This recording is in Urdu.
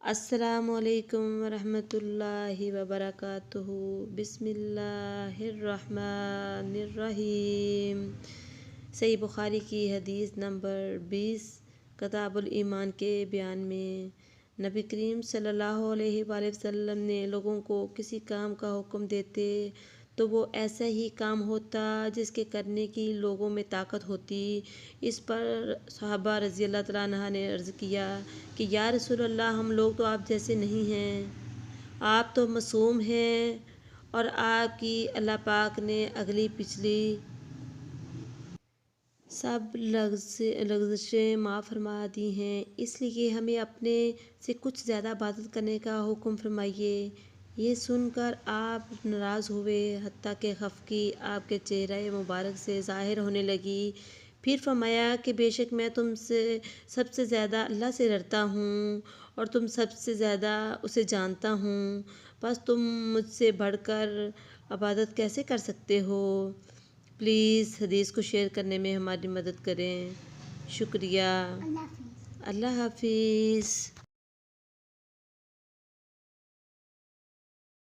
السلام علیکم ورحمۃ اللہ وبرکاتہ۔ بسم اللہ الرحمن الرحیم۔ صحیح بخاری کی حدیث نمبر 20 کتاب الایمان کے بیان میں نبی کریم صلی اللہ علیہ وآلہ وسلم نے لوگوں کو کسی کام کا حکم دیتے تو وہ ایسا ہی کام ہوتا جس کے کرنے کی لوگوں میں طاقت ہوتی۔ اس پر صحابہ رضی اللہ تعالیٰ عنہ نے عرض کیا کہ یا رسول اللہ، ہم لوگ تو آپ جیسے نہیں ہیں، آپ تو معصوم ہیں اور آپ کی اللہ پاک نے اگلی پچھلی سب لغزشیں معاف فرما دی ہیں، اس لیے ہمیں اپنے سے کچھ زیادہ عبادت کرنے کا حکم فرمائیے۔ یہ سن کر آپ ناراض ہوئے، حتیٰ کہ خفگی آپ کے چہرہ مبارک سے ظاہر ہونے لگی۔ پھر فرمایا کہ بے شک میں تم سے سب سے زیادہ اللہ سے ڈرتا ہوں اور تم سب سے زیادہ اسے جانتا ہوں، بس تم مجھ سے بڑھ کر عبادت کیسے کر سکتے ہو؟ پلیز حدیث کو شیئر کرنے میں ہماری مدد کریں، شکریہ۔ اللہ حافظ۔